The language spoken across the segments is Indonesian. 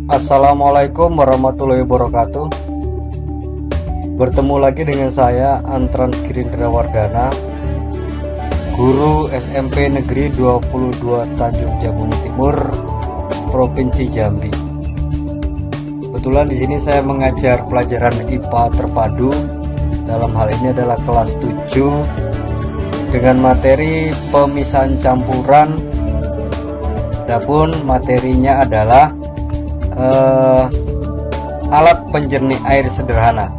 Assalamualaikum warahmatullahi wabarakatuh. Bertemu lagi dengan saya Antran Girindra Wardana, guru SMP Negeri 22 Tanjung Jabung Timur, Provinsi Jambi. Kebetulan di sini saya mengajar pelajaran IPA terpadu. Dalam hal ini adalah kelas 7 dengan materi pemisahan campuran. Adapun materinya adalah alat penjernih air sederhana.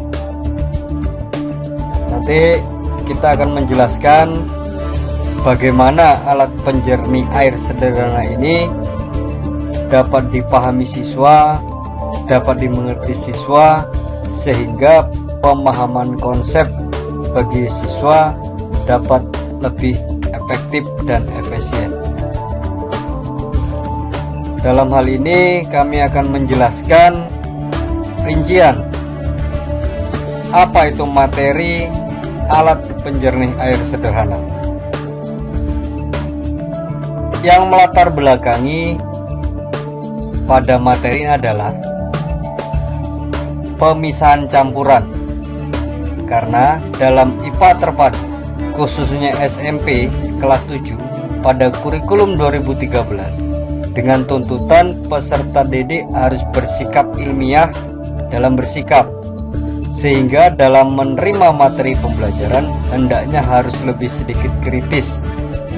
Nanti kita akan menjelaskan bagaimana alat penjernih air sederhana ini dapat dipahami siswa, dapat dimengerti siswa, sehingga pemahaman konsep bagi siswa dapat lebih efektif dan efisien. Dalam hal ini kami akan menjelaskan rincian apa itu materi alat penjernih air sederhana. Yang melatar belakangi pada materi ini adalah pemisahan campuran, karena dalam IPA terpadu khususnya SMP kelas 7 pada kurikulum 2013 dengan tuntutan peserta didik harus bersikap ilmiah dalam bersikap, sehingga dalam menerima materi pembelajaran hendaknya harus lebih sedikit kritis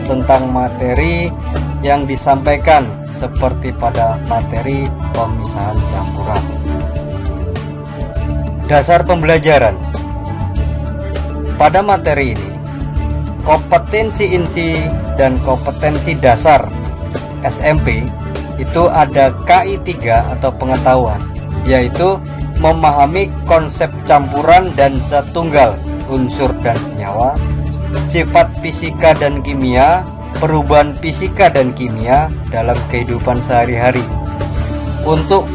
tentang materi yang disampaikan, seperti pada materi pemisahan campuran. Dasar pembelajaran pada materi ini, kompetensi inti dan kompetensi dasar SMP itu ada KI 3 atau pengetahuan, yaitu memahami konsep campuran dan zat tunggal, unsur dan senyawa, sifat fisika dan kimia, perubahan fisika dan kimia dalam kehidupan sehari-hari. Untuk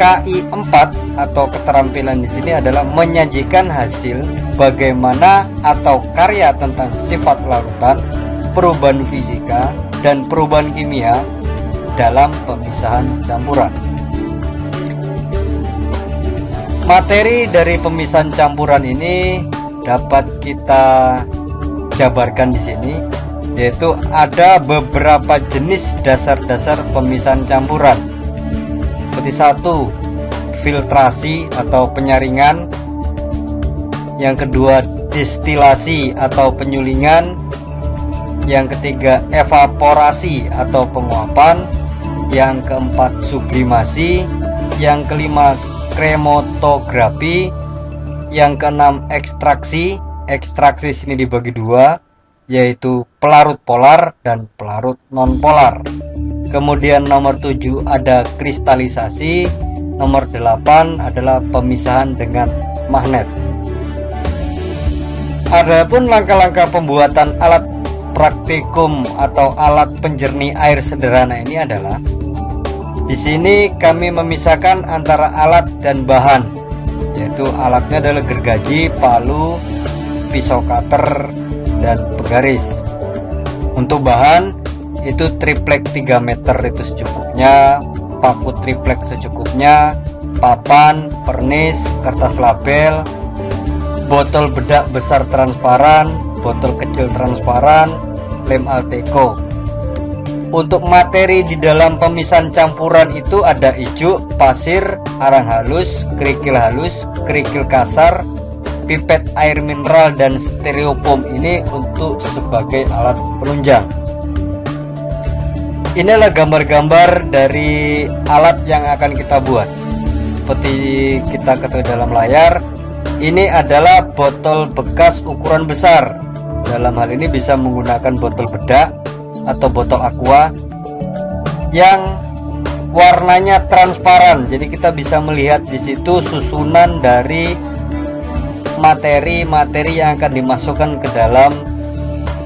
KI 4 atau keterampilan di sini adalah menyajikan hasil bagaimana atau karya tentang sifat larutan, perubahan fisika dan perubahan kimia dalam pemisahan campuran. Materi dari pemisahan campuran ini dapat kita jabarkan di sini, yaitu ada beberapa jenis dasar-dasar pemisahan campuran. Seperti 1, filtrasi atau penyaringan. Yang kedua, distilasi atau penyulingan. Yang ketiga, evaporasi atau penguapan. Yang keempat, sublimasi. Yang kelima, krematografi. Yang keenam, ekstraksi. Ekstraksi sini dibagi dua, yaitu pelarut polar dan pelarut non polar. Kemudian nomor 7 ada kristalisasi. Nomor 8 adalah pemisahan dengan magnet. Adapun langkah-langkah pembuatan alat praktikum atau alat penjernih air sederhana ini adalah, di sini kami memisahkan antara alat dan bahan, yaitu alatnya adalah gergaji, palu, pisau cutter, dan penggaris. Untuk bahan itu triplek 3 meter itu secukupnya, paku triplek secukupnya, papan, pernis, kertas label, botol bedak besar transparan, botol kecil transparan, lem Alteco. Untuk materi di dalam pemisahan campuran itu ada ijuk, pasir, arang halus, kerikil kasar, pipet air mineral, dan stereofoam ini untuk sebagai alat penunjang. Inilah gambar-gambar dari alat yang akan kita buat. Seperti kita ketahui dalam layar, ini adalah botol bekas ukuran besar. Dalam hal ini bisa menggunakan botol bedak atau botol aqua yang warnanya transparan. Jadi kita bisa melihat di situ susunan dari materi-materi yang akan dimasukkan ke dalam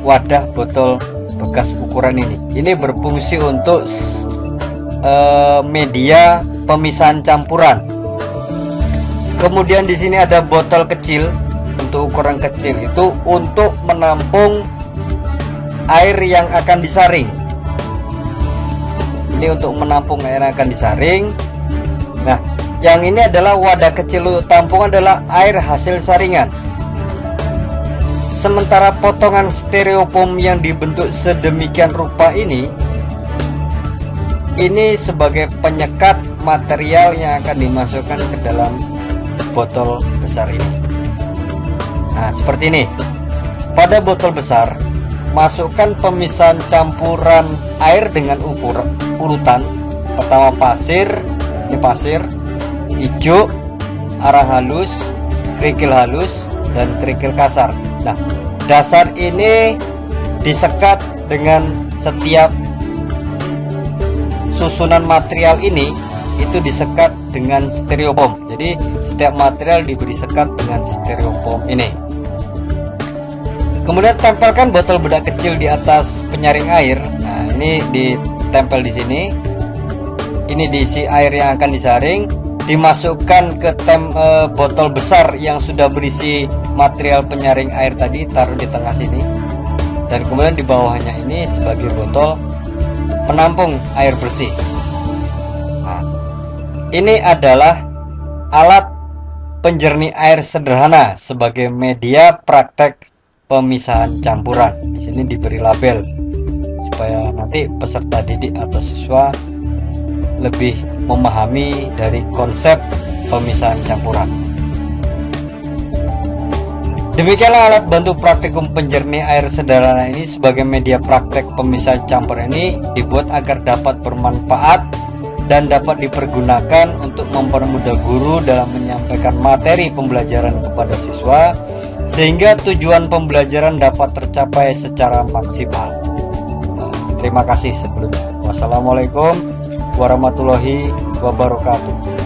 wadah botol bekas ukuran ini. Ini berfungsi untuk media pemisahan campuran. Kemudian di sini ada botol kecil. Untuk ukuran kecil itu untuk menampung air yang akan disaring. Ini untuk menampung air yang akan disaring. Nah, yang ini adalah wadah kecil untuk tampung adalah air hasil saringan. Sementara potongan styrofoam yang dibentuk sedemikian rupa ini sebagai penyekat material yang akan dimasukkan ke dalam botol besar ini. Nah, seperti ini. Pada botol besar, masukkan pemisahan campuran air dengan urutan. Pertama pasir, ini pasir, hijau, arang halus, kerikil halus, dan kerikil kasar. Nah, dasar ini disekat dengan setiap susunan material ini itu disekat dengan styrofoam. Jadi setiap material diberi sekat dengan styrofoam ini. Kemudian tempelkan botol bedak kecil di atas penyaring air. Nah, ini ditempel di sini. Ini diisi air yang akan disaring, dimasukkan ke botol besar yang sudah berisi material penyaring air tadi, taruh di tengah sini, dan kemudian di bawahnya ini sebagai botol penampung air bersih. Nah, ini adalah alat penjernih air sederhana sebagai media praktek pemisahan campuran. Di sini diberi label supaya nanti peserta didik atau siswa lebih memahami dari konsep pemisahan campuran. Demikianlah alat bantu praktikum penjernih air sederhana ini sebagai media praktek pemisahan campuran ini dibuat agar dapat bermanfaat dan dapat dipergunakan untuk mempermudah guru dalam menyampaikan materi pembelajaran kepada siswa sehingga tujuan pembelajaran dapat tercapai secara maksimal. Terima kasih sebelumnya. Wassalamualaikum warahmatullahi wabarakatuh.